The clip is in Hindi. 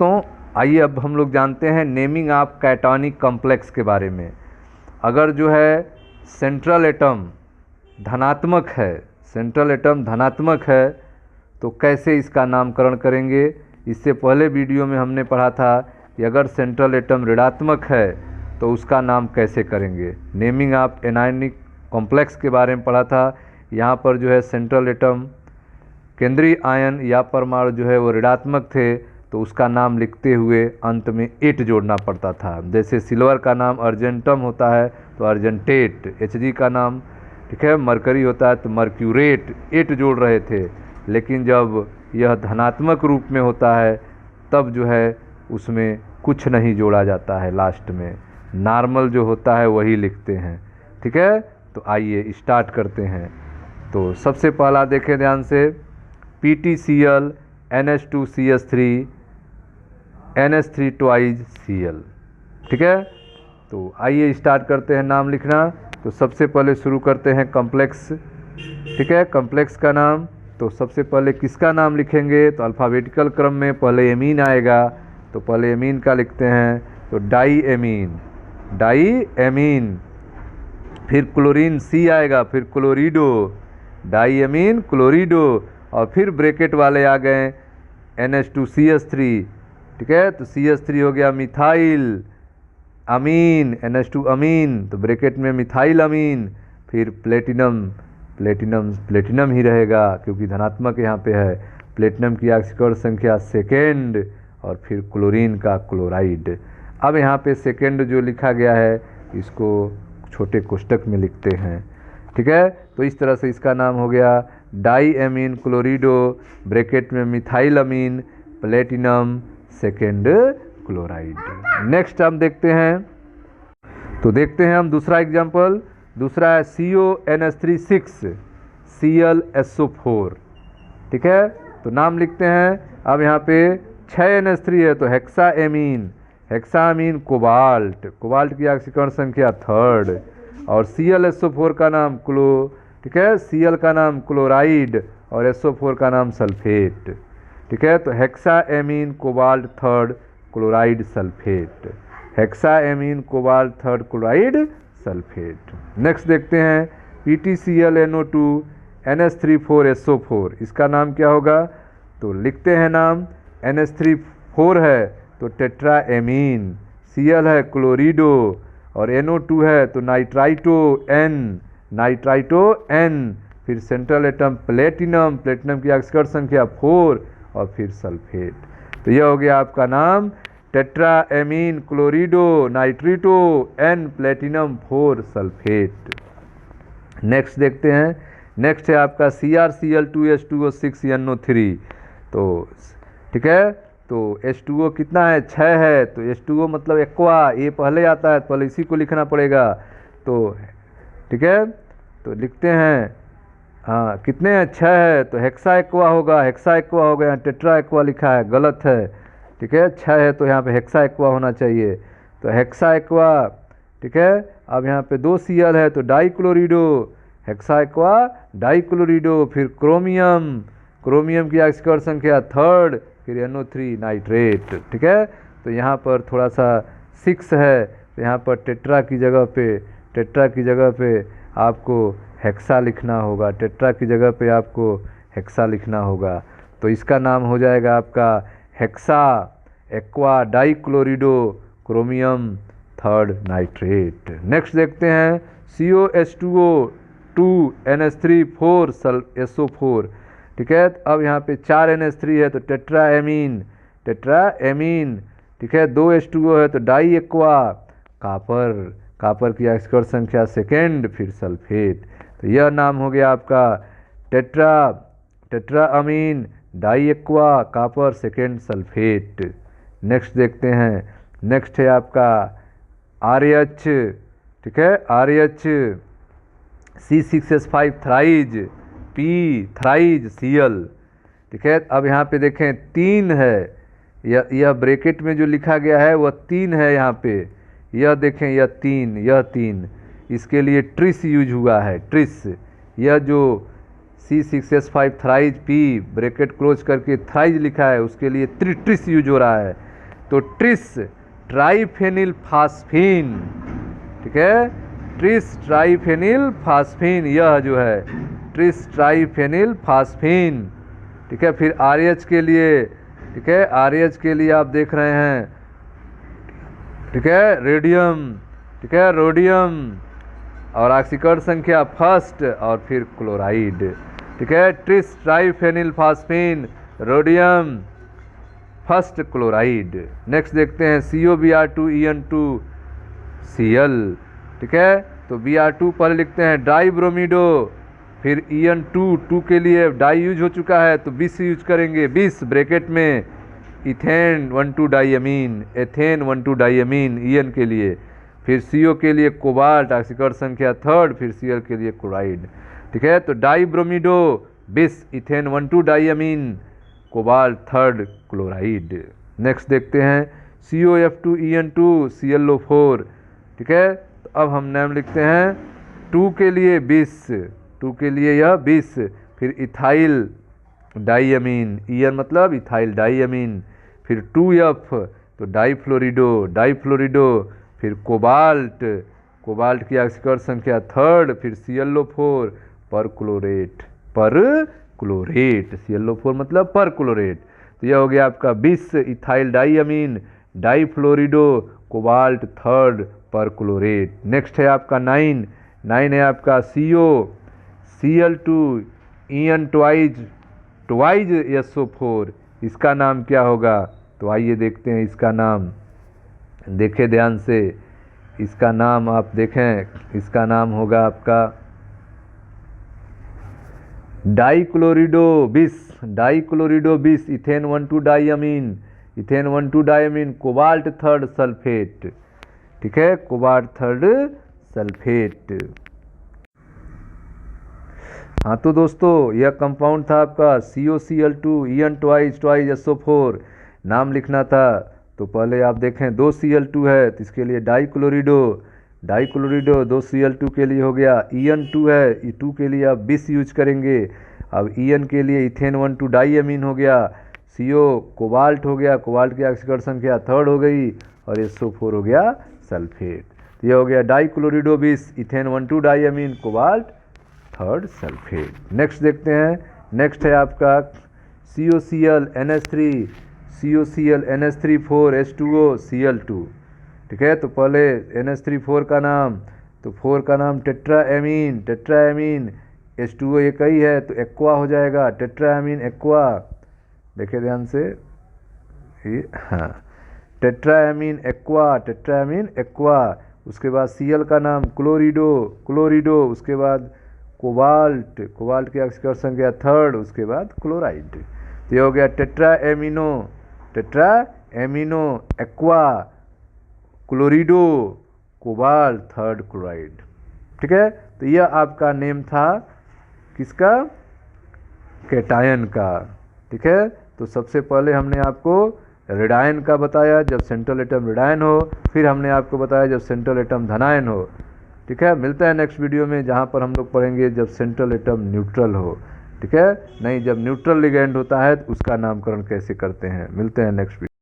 दोस्तों आइए अब हम लोग जानते हैं नेमिंग ऑफ कैटायनिक कॉम्प्लेक्स के बारे में। अगर जो है सेंट्रल एटम धनात्मक है, सेंट्रल एटम धनात्मक है तो कैसे इसका नामकरण करेंगे। इससे पहले वीडियो में हमने पढ़ा था कि अगर सेंट्रल एटम ऋणात्मक है तो उसका नाम कैसे करेंगे। नेमिंग ऑफ एनायनिक कॉम्प्लेक्स के बारे में पढ़ा था। यहाँ पर जो है सेंट्रल एटम केंद्रीय आयन या परमाणु जो है वो ऋणात्मक थे तो उसका नाम लिखते हुए अंत में एट जोड़ना पड़ता था। जैसे सिल्वर का नाम अर्जेंटम होता है तो अर्जेंटेट, Hg का नाम ठीक है मरकरी होता है तो मर्क्यूरेट, एट जोड़ रहे थे। लेकिन जब यह धनात्मक रूप में होता है तब जो है उसमें कुछ नहीं जोड़ा जाता है, लास्ट में नॉर्मल जो होता है वही लिखते हैं। ठीक है, तो आइए स्टार्ट करते हैं। तो सबसे पहला देखें ध्यान से, PtCl NH2CH3 NH3 twice Cl। ठीक है, तो आइए स्टार्ट करते हैं नाम लिखना। तो सबसे पहले शुरू करते हैं कॉम्प्लेक्स। ठीक है, कॉम्प्लेक्स का नाम तो सबसे पहले किसका नाम लिखेंगे तो अल्फ़ाबेटिकल क्रम में पहले एमीन आएगा तो पहले एमीन का लिखते हैं तो डाई एमीन, डाई एमीन। फिर क्लोरीन C आएगा, फिर क्लोरीडो, डाई एमीन क्लोरीडो। और फिर ब्रैकेट वाले आ गए NH2CH3। ठीक है, तो CH3 हो गया मिथाइल अमीन, NH2 अमीन तो ब्रैकेट में मिथाइल अमीन। फिर प्लेटिनम, प्लेटिनम ही रहेगा क्योंकि धनात्मक यहाँ पे है। प्लेटिनम की ऑक्सीकरण संख्या सेकेंड। और फिर क्लोरीन का क्लोराइड। अब यहाँ पे सेकेंड जो लिखा गया है इसको छोटे कोष्टक में लिखते हैं। ठीक है, तो इस तरह से इसका नाम हो गया डाई एमीन क्लोरीडो, ब्रैकेट में मिथाइल अमीन, प्लेटिनम, सेकेंड क्लोराइड। नेक्स्ट हम देखते हैं, तो देखते हैं हम दूसरा एग्जाम्पल। दूसरा है CONH3 ClSO4। ठीक है, तो नाम लिखते हैं। अब यहाँ पे 6 NH3 है तो हेक्साएमीन, हेक्सामीन कोबाल्ट, कोबाल्ट की ऑक्सीकरण संख्या थर्ड। और ClSO4 का नाम ठीक है, Cl का नाम क्लोराइड और SO4 का नाम सल्फेट। ठीक है, तो hexaammine cobalt third chloride sulphate, hexaammine cobalt third chloride sulphate. Next देखते हैं PtClNO2 NH3 4SO4। इसका नाम क्या होगा तो लिखते हैं नाम NH3 है तो टेट्राएमीन, Cl है क्लोरीडो और NO2 है तो नाइट्राइटो N, नाइट्राइटो N। फिर सेंट्रल एटम प्लेटिनम, प्लेटिनम की ऑक्सीकरण संख्या 4 और फिर सल्फेट। तो यह हो गया आपका नाम tetraammine chlorido nitrito N platinum 4 sulphate. Next देखते हैं, नेक्स्ट है आपका CrCl2H2O6NO3। तो ठीक है, तो H2O कितना है 6 है तो H2O मतलब एक्वा, ये पहले आता है तो पहले इसी को लिखना पड़ेगा। तो ठीक है, तो लिखते हैं हाँ कितने हैं 6 है तो हेक्सा एक्वा होगा, हेक्सा एक्वा हो गया, टेट्रा एक्वा लिखा है गलत है। ठीक है, 6 है तो यहाँ पे हेक्सा एक्वा होना चाहिए तो हेक्सा एक्वा। ठीक है, अब यहाँ पे 2 Cl है तो डाई क्लोरीडो, हेक्सा एक्वा डाई क्लोरीडो। फिर क्रोमियम, क्रोमियम की ऑक्सीकरण संख्या थर्ड, फिर NO3 नाइट्रेट। ठीक है, तो यहाँ पर थोड़ा सा 6 है तो यहाँ पर टेट्रा की जगह पे आपको हेक्सा लिखना होगा, टेट्रा की जगह पे आपको हेक्सा लिखना होगा। तो इसका नाम हो जाएगा आपका hexa aqua di chlorido chromium third nitrate. Next देखते हैं COH2O2 NH3 4 SO4। ठीक है, अब यहाँ पे 4 NH3 है तो टेट्राएमीन, टेट्राएमीन। ठीक है, 2 H2O है तो डाई एक्वा, कापर, कापर की ऑक्सीकरण संख्या सेकेंड, फिर सल्फेट। तो यह नाम हो गया आपका tetraammine di aqua copper second sulphate. Next देखते हैं, नेक्स्ट है आपका RH। ठीक है, RH C6H5 thrice P thrice Cl। ठीक है, अब यहाँ पे देखें 3 है, यह ब्रैकेट में जो लिखा गया है वह 3 है यहाँ पे। यह देखें यह 3, इसके लिए ट्रिस यूज हुआ है, ट्रिस। यह जो C6H5 thrice P bracket close करके थ्राइज लिखा है उसके लिए ट्रिस यूज हो रहा है। तो ट्रिस ट्राइफेनिल फास्फीन, ठीक है, ट्रिस ट्राइफेनिल फास्फीन, यह जो है ट्रिस ट्राइफेनिल फास्फीन, ठीक है। फिर RH के लिए, ठीक है, RH के लिए आप देख रहे हैं, ठीक है, रेडियम, ठीक है, रोडियम, और ऑक्सीकरण संख्या फर्स्ट, और फिर क्लोराइड, ठीक है, tris triphenyl phosphine, rhodium, first chloride. Next देखते हैं COBr2En2 Cl, ठीक है, तो Br2 पहले लिखते हैं डाइब्रोमिडो, फिर En2 2 के लिए डाई यूज हो चुका है तो 20 यूज करेंगे, 20 ब्रैकेट में इथेन 1,2 डाइअमीन, एथेन 1,2 डाइअमीन En के लिए, फिर CO के लिए कोबाल्ट, ऑक्सीकरण संख्या थर्ड, फिर Cl के लिए क्लोराइड, ठीक है। तो dibromido 20, ethane 1,2 diamine, cobalt third chloride. Next देखते हैं COF2En2 ClO4, ठीक है। तो अब हम नाम लिखते हैं 2 के लिए 20, 2 के लिए यह 20, फिर इथाइल डाइअमीन, En मतलब इथाइल डाइअमीन, फिर 2F तो डाइफ्लोरिडो, डाइफ्लोरिडो, फिर कोबाल्ट, कोबाल्ट की ऑक्सीकरण संख्या थर्ड, फिर ClO4 पर क्लोरेट, पर क्लोरेट, ClO4 मतलब पर क्लोरेट। तो यह हो गया आपका 20 इथाइल डाइअमीन, डाइफ्लोरिडो, कोबाल्ट थर्ड पर क्लोरेट। नेक्स्ट है आपका 9 है आपका CO Cl2 En twice SO4, इसका नाम क्या होगा? तो आइए देखते हैं इसका नाम, देखें ध्यान से, इसका नाम आप देखें, इसका नाम होगा आपका dichlorido 20, dichlorido 20, ethane 1,2 diamine, ethane 1,2 diamine, cobalt third sulphate, ठीक है, कोबाल्ट थर्ड सल्फेट। हाँ तो दोस्तों यह कंपाउंड था आपका COCl2 En ट्वाइज SO4, नाम लिखना था। तो पहले आप देखें 2 Cl2 है तो इसके लिए डाइक्लोरिडो, डाइक्लोरिडो 2 Cl2 के लिए हो गया, En2 है, E2 के लिए आप 20 यूज करेंगे, अब En के लिए इथेन 1,2 डाइअमीन हो गया, CO कोबाल्ट हो गया, कोबाल्ट की ऑक्सीकरण संख्या थर्ड हो गई, और SO4 हो गया सल्फेट। तो यह हो गया dichlorido 20, ethane 1,2 diamine, cobalt third sulphate. Next देखते हैं, नेक्स्ट है आपका COCl NH3, COCl NH3 H2O Cl2, ठीक है। तो पहले NH3 का नाम, तो 4 का नाम टेट्राएमीन, टेट्राएमीन, H2O एक ही है तो एक्वा हो जाएगा, टेट्राएमीन एक्वा, देखिए ध्यान से, हाँ, टेट्राएमीन एक्वा, टेट्राएमीन एक्वा। उसके बाद Cl का नाम क्लोरिडो, क्लोरिडो, उसके बाद कोबाल्ट, कोबाल्ट की ऑक्सीकरण संख्या थर्ड, उसके बाद क्लोराइड। तो ये हो गया टेट्राएमिनो, टेट्राएमिनो एक्वा, क्लोरिडो, कोबाल्ट थर्ड क्लोराइड, ठीक है। तो यह आपका नेम था किसका? कैटायन का, ठीक है। तो सबसे पहले हमने आपको रेडायन का बताया जब सेंट्रल एटम रेडायन हो, फिर हमने आपको बताया जब सेंट्रल एटम धनायन हो, ठीक है। मिलता है नेक्स्ट वीडियो में जहाँ पर हम लोग पढ़ेंगे जब सेंट्रल एटम न्यूट्रल हो, ठीक है, नहीं जब न्यूट्रल लिगेंड होता है तो उसका नामकरण कैसे करते हैं। मिलते हैं नेक्स्ट वीडियो।